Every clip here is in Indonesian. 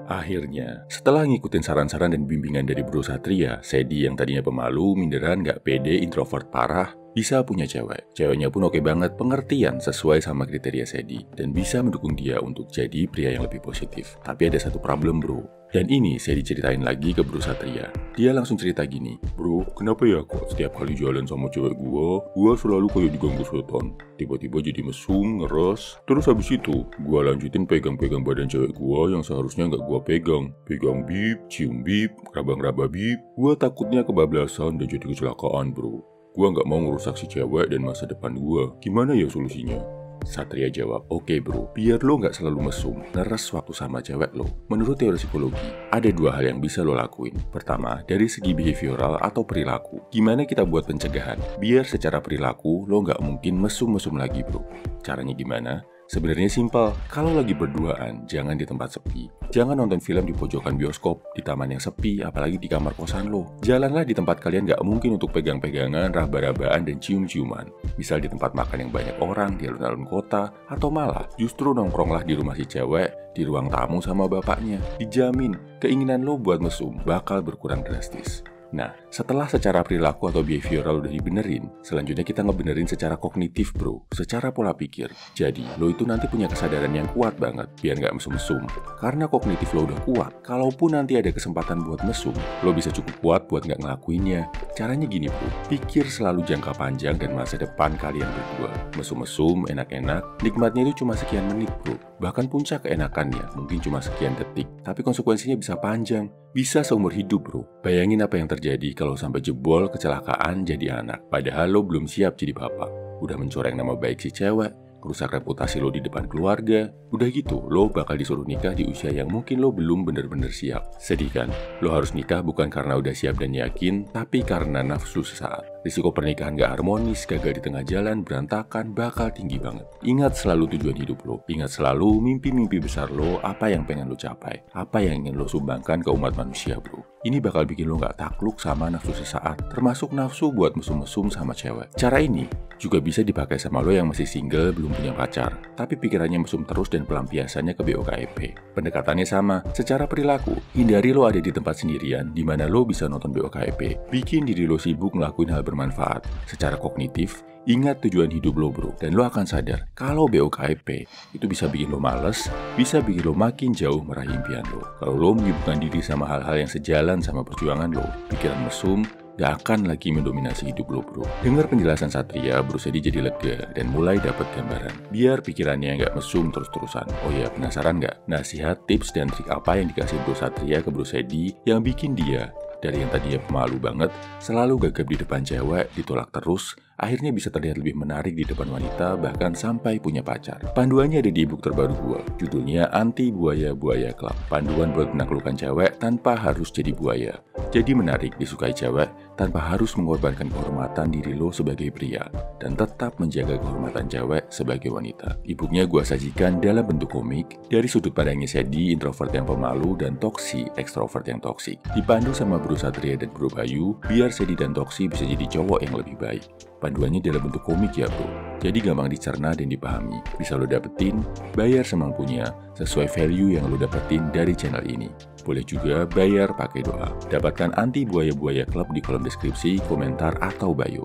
Akhirnya, setelah ngikutin saran-saran dan bimbingan dari Bro Satria, Sedi yang tadinya pemalu, minderan, gak pede, introvert parah, bisa punya cewek. Ceweknya pun oke banget, pengertian sesuai sama kriteria Sedi, dan bisa mendukung dia untuk jadi pria yang lebih positif. Tapi ada satu problem bro, dan ini saya diceritain lagi ke Bro Satria. Dia langsung cerita gini, "Bro, kenapa ya kok setiap kali jalan sama cewek gua selalu kayak diganggu setan. Tiba-tiba jadi mesum, ngeres. Terus habis itu, gua lanjutin pegang-pegang badan cewek gua yang seharusnya nggak gua pegang. Pegang bib, cium bib, raba-raba bib. Gua takutnya kebablasan dan jadi kecelakaan bro. Gua nggak mau ngerusak si cewek dan masa depan gua. Gimana ya solusinya?" Satria jawab, "Oke bro, biar lo nggak selalu mesum, ngeres waktu sama cewek lo. Menurut teori psikologi, ada dua hal yang bisa lo lakuin. Pertama, dari segi behavioral atau perilaku. Gimana kita buat pencegahan? Biar secara perilaku, lo nggak mungkin mesum-mesum lagi bro. Caranya gimana? Sebenarnya simpel, kalau lagi berduaan, jangan di tempat sepi. Jangan nonton film di pojokan bioskop, di taman yang sepi, apalagi di kamar kosan lo. Jalanlah di tempat kalian gak mungkin untuk pegang-pegangan, raba-rabaan, dan cium-ciuman. Misal di tempat makan yang banyak orang, di alun-alun kota, atau malah justru nongkronglah di rumah si cewek, di ruang tamu sama bapaknya. Dijamin, keinginan lo buat mesum bakal berkurang drastis. Nah, setelah secara perilaku atau behavioral udah dibenerin, selanjutnya kita ngebenerin secara kognitif bro, secara pola pikir. Jadi, lo itu nanti punya kesadaran yang kuat banget, biar nggak mesum-mesum. Karena kognitif lo udah kuat, kalaupun nanti ada kesempatan buat mesum, lo bisa cukup kuat buat nggak ngelakuinnya. Caranya gini bro, pikir selalu jangka panjang dan masa depan kalian berdua. Mesum-mesum, enak-enak, nikmatnya itu cuma sekian menit bro. Bahkan puncak keenakannya mungkin cuma sekian detik, tapi konsekuensinya bisa panjang. Bisa seumur hidup bro. Bayangin apa yang terjadi kalau sampai jebol kecelakaan jadi anak. Padahal lo belum siap jadi bapak. Udah mencoreng nama baik si cewek, rusak reputasi lo di depan keluarga. Udah gitu, lo bakal disuruh nikah di usia yang mungkin lo belum bener-bener siap. Sedih kan? Lo harus nikah bukan karena udah siap dan yakin, tapi karena nafsu sesaat. Risiko pernikahan gak harmonis, gagal di tengah jalan, berantakan, bakal tinggi banget. Ingat selalu tujuan hidup lo. Ingat selalu mimpi-mimpi besar lo, apa yang pengen lo capai. Apa yang ingin lo sumbangkan ke umat manusia bro. Ini bakal bikin lo gak takluk sama nafsu sesaat, termasuk nafsu buat mesum-mesum sama cewek. Cara ini juga bisa dipakai sama lo yang masih single, belum punya pacar, tapi pikirannya mesum terus dan pelampiasannya ke BOKEP. Pendekatannya sama, secara perilaku, hindari lo ada di tempat sendirian, di mana lo bisa nonton BOKEP. Bikin diri lo sibuk ngelakuin hal bermanfaat. Secara kognitif, ingat tujuan hidup lo bro, dan lo akan sadar kalau BOKEP itu bisa bikin lo males, bisa bikin lo makin jauh meraih impian lo. Kalau lo menyibukkan diri sama hal-hal yang sejalan sama perjuangan lo, pikiran mesum gak akan lagi mendominasi hidup lo bro. Dengar penjelasan Satria, Bro Sedi jadi lega dan mulai dapat gambaran. Biar pikirannya gak mesum terus-terusan. Oh ya, penasaran gak? Nasihat, tips, dan trik apa yang dikasih Bro Satria ke Bro Sedi yang bikin dia dari yang tadinya pemalu banget, selalu gagap di depan cewek, ditolak terus, akhirnya bisa terlihat lebih menarik di depan wanita, bahkan sampai punya pacar. Panduannya ada di ebook terbaru gua, judulnya Anti Buaya Buaya Club. Panduan buat menaklukkan cewek tanpa harus jadi buaya. Jadi menarik disukai cewek tanpa harus mengorbankan kehormatan diri lo sebagai pria, dan tetap menjaga kehormatan cewek sebagai wanita. Ebooknya gua sajikan dalam bentuk komik, dari sudut pandangnya Sedi, introvert yang pemalu, dan Toksi, ekstrovert yang toksik. Dipandu sama Bro Satria dan Bro Bayu, biar Sedi dan Toksi bisa jadi cowok yang lebih baik. Panduannya dalam bentuk komik ya bro, jadi gampang dicerna dan dipahami. Bisa lo dapetin, bayar semampunya, sesuai value yang lo dapetin dari channel ini. Boleh juga bayar pakai doa. Dapatkan Anti Buaya Buaya Club di kolom deskripsi, komentar, atau bio.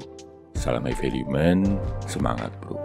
Salam high value man, semangat bro.